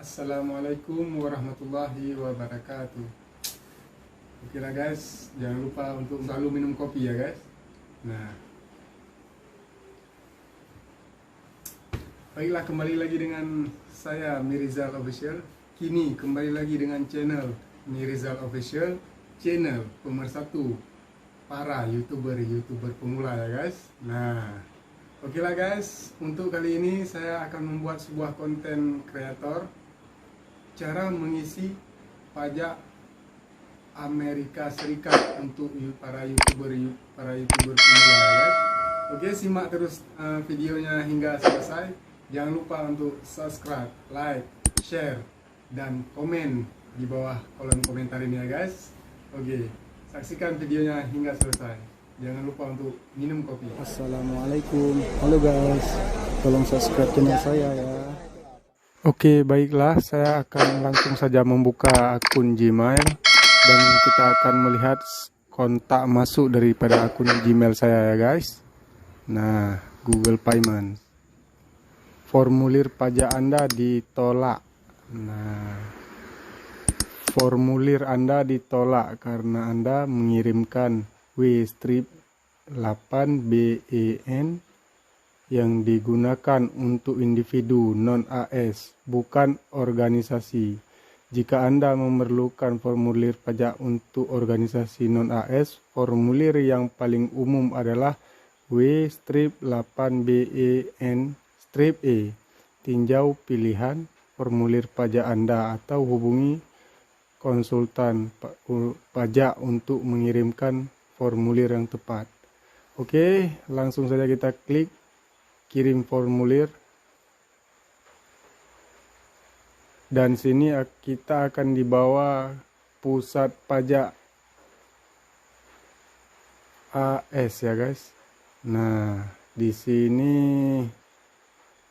Assalamualaikum warahmatullahi wabarakatuh. Oke lah guys, jangan lupa untuk selalu minum kopi ya guys. Nah, baiklah, kembali lagi dengan saya Mirizal Official. Kini kembali lagi dengan channel Mirizal Official, channel pemersatu para youtuber pemula ya guys. Nah, oke lah guys, untuk kali ini saya akan membuat sebuah konten kreator, cara mengisi pajak Amerika Serikat untuk para youtuber pemula ya guys. Oke, simak terus videonya hingga selesai. Jangan lupa untuk subscribe, like, share, dan komen di bawah kolom komentar ini ya guys. Oke, saksikan videonya hingga selesai. Jangan lupa untuk minum kopi. Assalamualaikum, halo guys, tolong subscribe channel saya ya. Oke, baiklah, saya akan langsung saja membuka akun Gmail dan kita akan melihat kontak masuk daripada akun Gmail saya ya guys. Nah, Google Payment. Formulir pajak Anda ditolak. Nah, formulir Anda ditolak karena Anda mengirimkan W-8BEN yang digunakan untuk individu non-AS, bukan organisasi. Jika Anda memerlukan formulir pajak untuk organisasi non-AS, formulir yang paling umum adalah W-8BEN-E. Tinjau pilihan formulir pajak Anda atau hubungi konsultan pajak untuk mengirimkan formulir yang tepat. Oke, langsung saja kita klik kirim formulir. Dan sini kita akan dibawa pusat pajak AS ya guys. Nah, di sini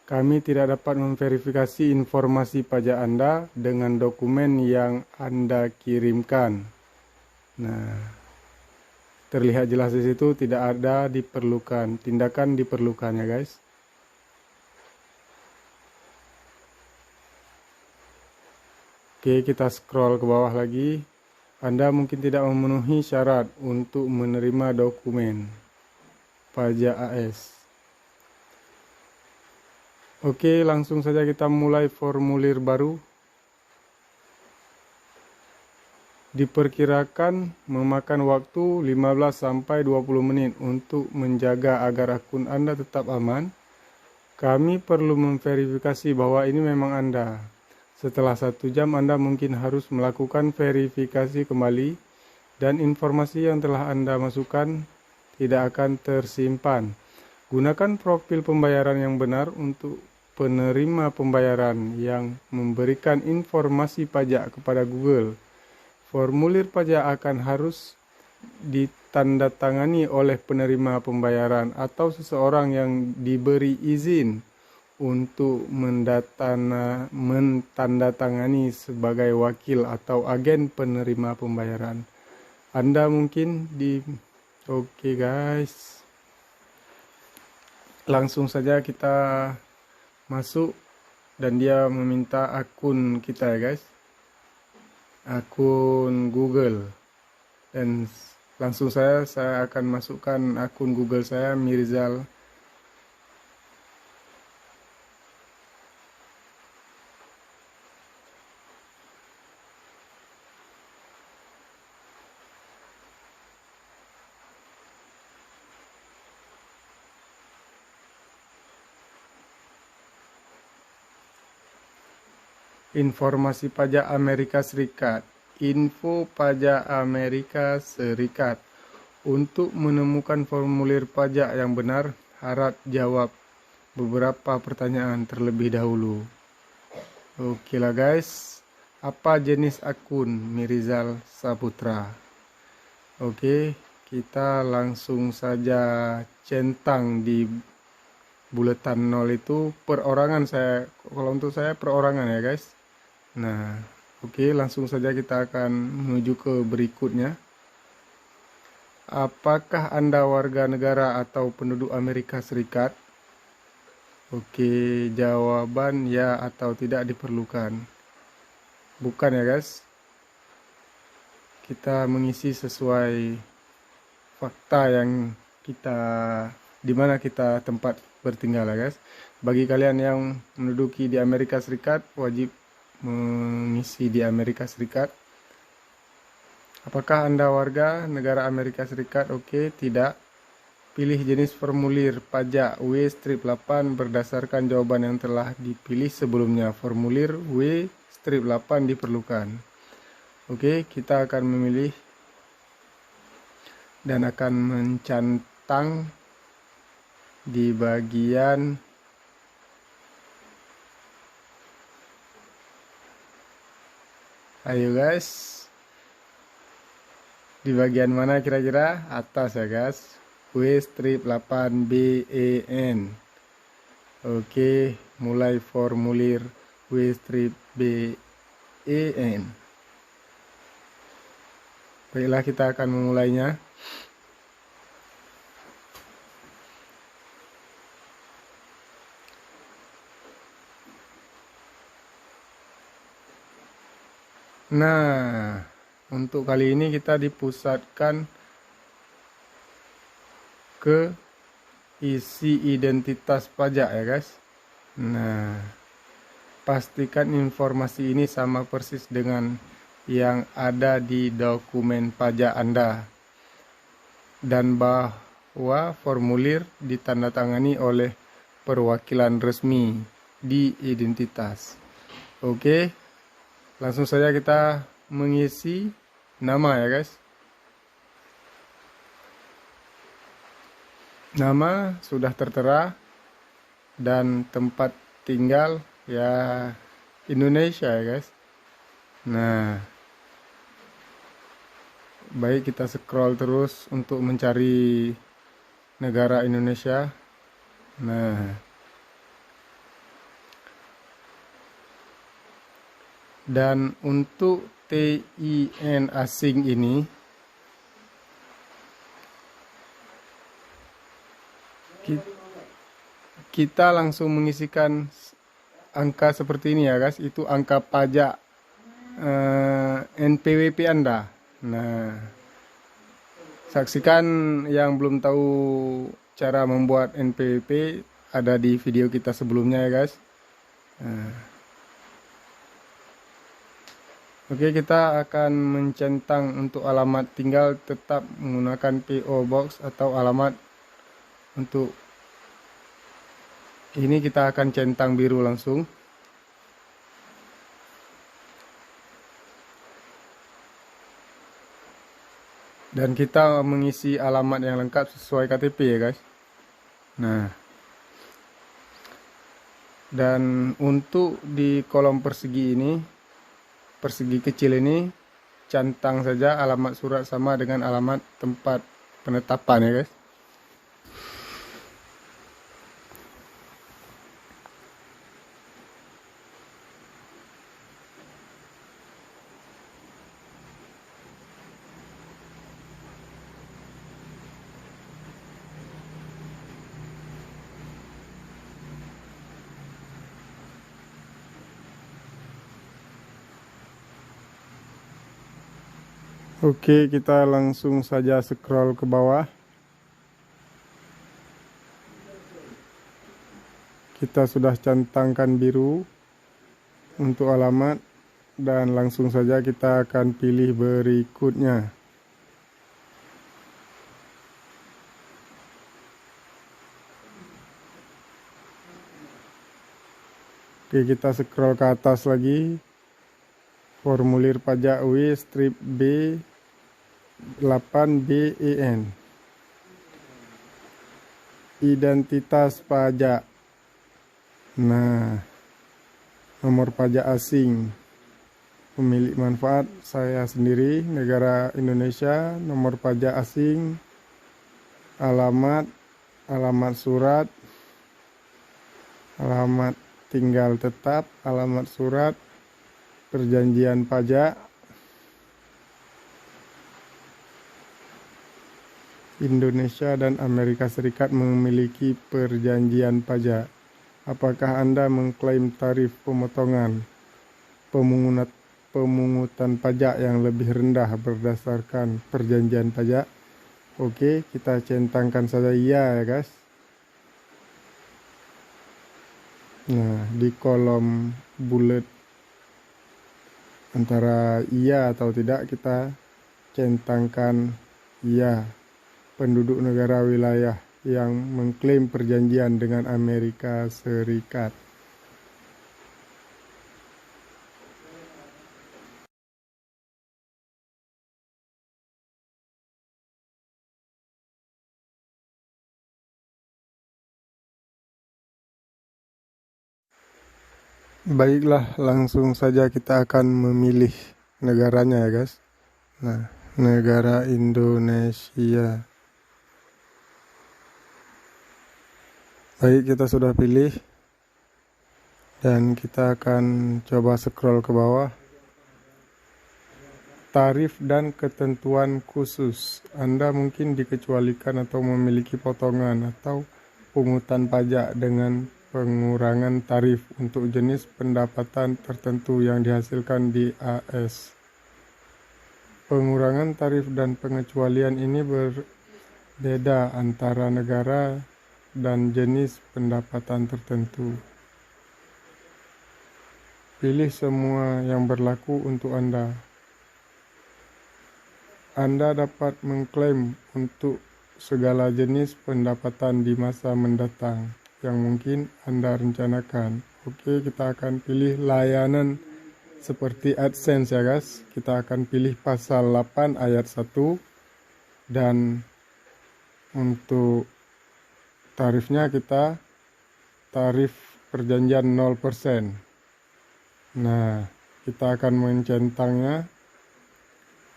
kami tidak dapat memverifikasi informasi pajak Anda dengan dokumen yang Anda kirimkan. Nah, terlihat jelas di situ tidak ada diperlukan, tindakan diperlukan ya guys. Oke, kita scroll ke bawah lagi. Anda mungkin tidak memenuhi syarat untuk menerima dokumen pajak AS. Oke, langsung saja kita mulai formulir baru. Diperkirakan memakan waktu 15-20 menit untuk menjaga agar akun Anda tetap aman. Kami perlu memverifikasi bahwa ini memang Anda. Setelah 1 jam Anda mungkin harus melakukan verifikasi kembali dan informasi yang telah Anda masukkan tidak akan tersimpan. Gunakan profil pembayaran yang benar untuk penerima pembayaran yang memberikan informasi pajak kepada Google. Formulir pajak akan harus ditandatangani oleh penerima pembayaran atau seseorang yang diberi izin untuk mentandatangani sebagai wakil atau agen penerima pembayaran. Anda mungkin Oke guys, langsung saja kita masuk dan dia meminta akun kita ya guys, akun Google. Dan langsung saya akan masukkan akun Google saya, Mirizal. Informasi pajak Amerika Serikat. Info pajak Amerika Serikat. Untuk menemukan formulir pajak yang benar, harap jawab beberapa pertanyaan terlebih dahulu. Oke lah guys, apa jenis akun Mirizal Saputra? Oke, kita langsung saja centang di buletan 0 itu perorangan saya. Kalau untuk saya perorangan ya guys. Nah, oke, langsung saja kita akan menuju ke berikutnya. Apakah Anda warga negara atau penduduk Amerika Serikat? Oke, jawaban ya atau tidak diperlukan. Bukan ya guys. Kita mengisi sesuai fakta yang kita dimana kita tempat bertinggal ya guys. Bagi kalian yang menduduki di Amerika Serikat, wajib mengisi di Amerika Serikat. Apakah Anda warga negara Amerika Serikat? Oke, tidak. Pilih jenis formulir pajak W-8 berdasarkan jawaban yang telah dipilih sebelumnya. Formulir W-8 diperlukan. Oke, kita akan memilih dan akan mencantang di bagian ayo guys. Di bagian mana kira-kira? Atas ya guys. W-8BEN. Oke, mulai formulir W-BEN. Baiklah, kita akan memulainya. Nah, untuk kali ini kita dipusatkan ke isi identitas pajak ya guys. Nah, pastikan informasi ini sama persis dengan yang ada di dokumen pajak Anda dan bahwa formulir ditandatangani oleh perwakilan resmi di identitas. Oke, langsung saja kita mengisi nama ya guys. Nama sudah tertera dan tempat tinggal ya Indonesia ya guys. Nah, baik, kita scroll terus untuk mencari negara Indonesia. Nah, dan untuk TIN asing ini kita langsung mengisikan angka seperti ini ya guys. Itu angka pajak NPWP Anda. Nah, saksikan yang belum tahu cara membuat NPWP, ada di video kita sebelumnya ya guys. Oke, kita akan mencentang untuk alamat tinggal tetap menggunakan PO Box atau alamat. Untuk ini kita akan centang biru langsung. Dan kita mengisi alamat yang lengkap sesuai KTP ya guys. Nah, dan untuk di kolom persegi ini, persegi kecil ini, centang saja alamat surat sama dengan alamat tempat penetapan ya guys. Oke, kita langsung saja scroll ke bawah. Kita sudah centangkan biru untuk alamat dan langsung saja kita akan pilih berikutnya. Oke, kita scroll ke atas lagi. Formulir pajak W-8BEN. Identitas pajak. Nah, nomor pajak asing. Pemilik manfaat saya sendiri, negara Indonesia, nomor pajak asing, alamat, alamat surat, alamat tinggal tetap, alamat surat, perjanjian pajak, Indonesia dan Amerika Serikat memiliki perjanjian pajak. Apakah Anda mengklaim tarif pemotongan pemungutan pajak yang lebih rendah berdasarkan perjanjian pajak. Oke, kita centangkan saja iya ya guys. Nah, di kolom bulat antara iya atau tidak kita centangkan iya. Penduduk negara wilayah yang mengklaim perjanjian dengan Amerika Serikat. Baiklah, langsung saja kita akan memilih negaranya ya guys. Nah, negara Indonesia. Baik, kita sudah pilih. Dan kita akan coba scroll ke bawah. Tarif dan ketentuan khusus. Anda mungkin dikecualikan atau memiliki potongan atau pungutan pajak dengan pengurangan tarif untuk jenis pendapatan tertentu yang dihasilkan di AS. Pengurangan tarif dan pengecualian ini berbeda antara negara dan jenis pendapatan tertentu. Pilih semua yang berlaku untuk Anda. Anda dapat mengklaim untuk segala jenis pendapatan di masa mendatang yang mungkin Anda rencanakan. Oke, kita akan pilih layanan seperti AdSense ya guys. Kita akan pilih pasal 8 ayat 1 dan untuk tarifnya kita tarif perjanjian 0%. Nah, kita akan mencentangnya.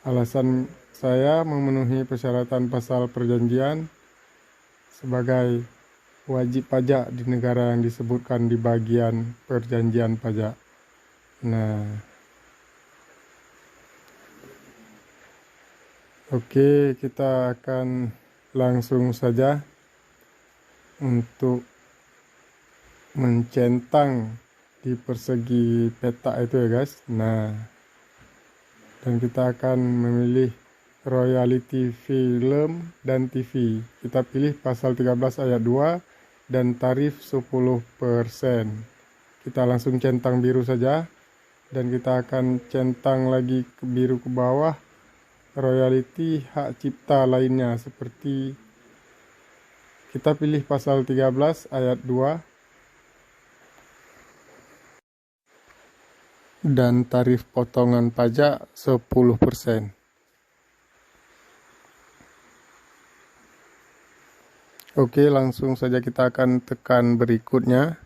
Alasan saya memenuhi persyaratan pasal perjanjian sebagai wajib pajak di negara yang disebutkan di bagian perjanjian pajak. Nah, oke, kita akan langsung saja untuk mencentang di persegi peta itu ya guys. Nah, dan kita akan memilih royalty film dan TV. Kita pilih pasal 13 ayat 2 dan tarif 10%. Kita langsung centang biru saja dan kita akan centang lagi ke biru ke bawah royalty hak cipta lainnya seperti kita pilih pasal 13 ayat 2 dan tarif potongan pajak 10%. Oke, langsung saja kita akan tekan berikutnya.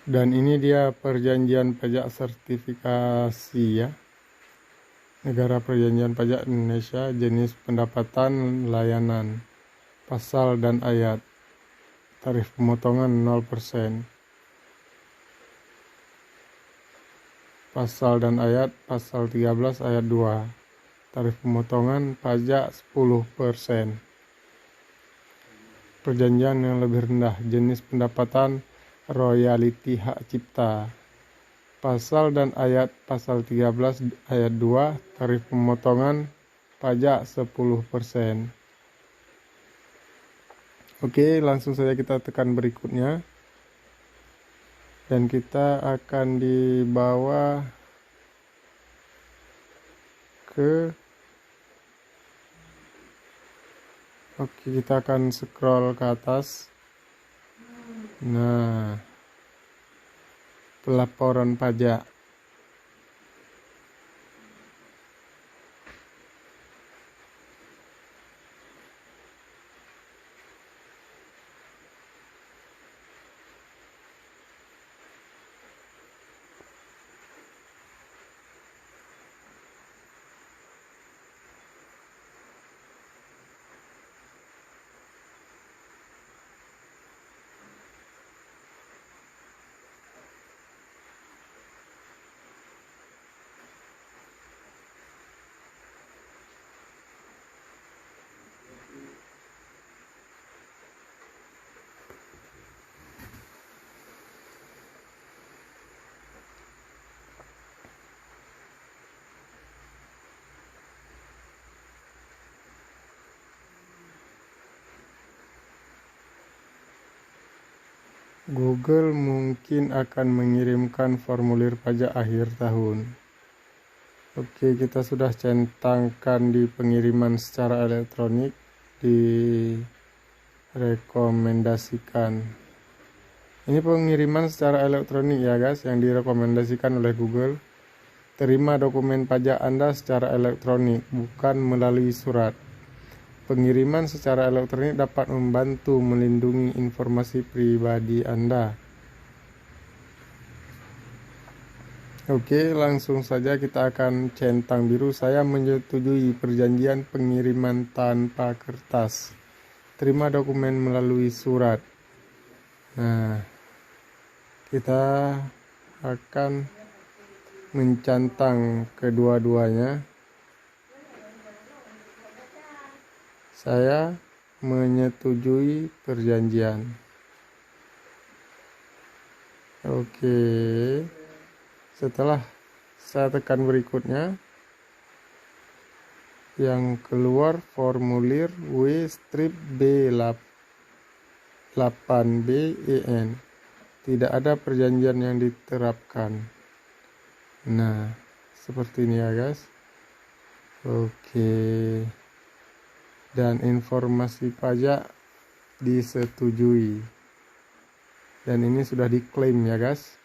Dan ini dia perjanjian pajak sertifikasi ya. Negara perjanjian pajak Indonesia, jenis pendapatan layanan, pasal dan ayat, tarif pemotongan 0%. Pasal dan ayat, pasal 13 ayat 2, tarif pemotongan pajak 10%. Perjanjian yang lebih rendah, jenis pendapatan royalty hak cipta. Pasal dan ayat pasal 13 ayat 2 tarif pemotongan pajak 10%. Oke, langsung saja kita tekan berikutnya. Dan kita akan dibawa ke Oke, kita akan scroll ke atas. Nah, pelaporan pajak. Google mungkin akan mengirimkan formulir pajak akhir tahun. Oke, kita sudah centangkan di pengiriman secara elektronik, direkomendasikan. Ini pengiriman secara elektronik ya guys, yang direkomendasikan oleh Google. Terima dokumen pajak Anda secara elektronik, bukan melalui surat. Pengiriman secara elektronik dapat membantu melindungi informasi pribadi Anda. Oke, langsung saja kita akan centang biru. Saya menyetujui perjanjian pengiriman tanpa kertas. Terima dokumen melalui surat. Nah, kita akan mencantang kedua-duanya. Saya menyetujui perjanjian. Oke. Setelah saya tekan berikutnya, yang keluar formulir W-B8BEN. Tidak ada perjanjian yang diterapkan. Nah, seperti ini ya guys. Oke. Dan informasi pajak disetujui. Dan ini sudah diklaim ya guys.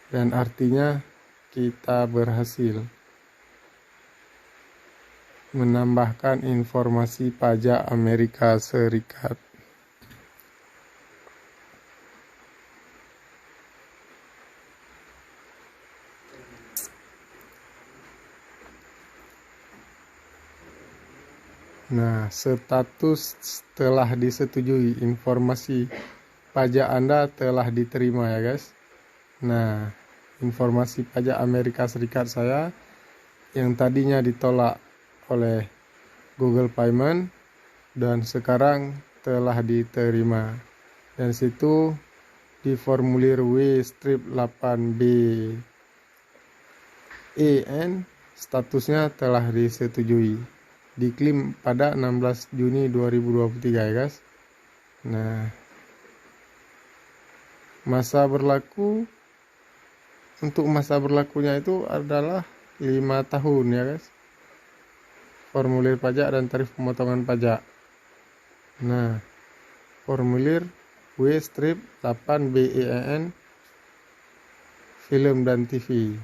Dan artinya kita berhasil menambahkan informasi pajak Amerika Serikat. Nah, status telah disetujui, informasi pajak Anda telah diterima ya guys. Nah, informasi pajak Amerika Serikat saya yang tadinya ditolak oleh Google Payment dan sekarang telah diterima. Dan situ di formulir W-8BEN statusnya telah disetujui. Diklaim pada 16 Juni 2023 ya guys. Nah, untuk masa berlakunya itu adalah 5 tahun ya guys. Formulir pajak dan tarif pemotongan pajak. Nah, formulir W-8BEN film dan TV.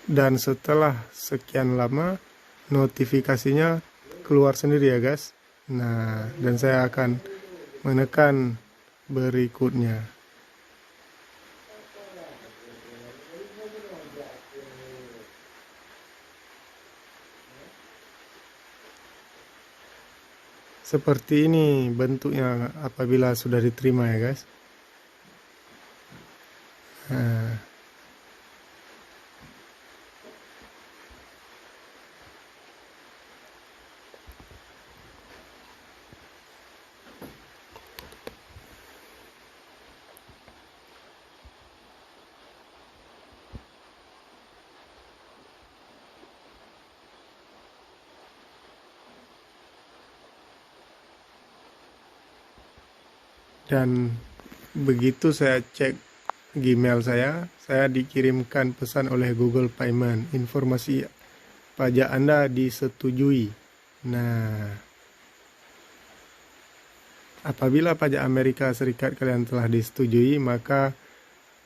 Dan setelah sekian lama notifikasinya keluar sendiri ya guys. Nah, dan saya akan menekan berikutnya. Seperti ini bentuknya apabila sudah diterima ya guys. Nah, dan begitu saya cek Gmail saya dikirimkan pesan oleh Google Payment. Informasi pajak Anda disetujui. Nah, apabila pajak Amerika Serikat kalian telah disetujui, maka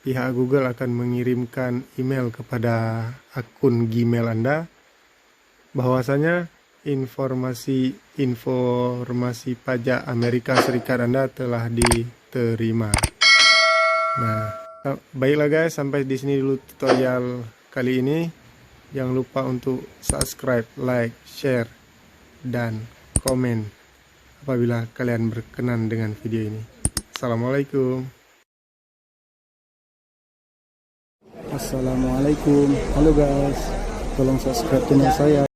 pihak Google akan mengirimkan email kepada akun Gmail Anda bahwasanya informasi pajak Amerika Serikat Anda telah diterima. Nah, baiklah guys, sampai di sini dulu tutorial kali ini. Jangan lupa untuk subscribe, like, share, dan komen apabila kalian berkenan dengan video ini. Assalamualaikum. Assalamualaikum. Halo guys, tolong subscribe channel saya.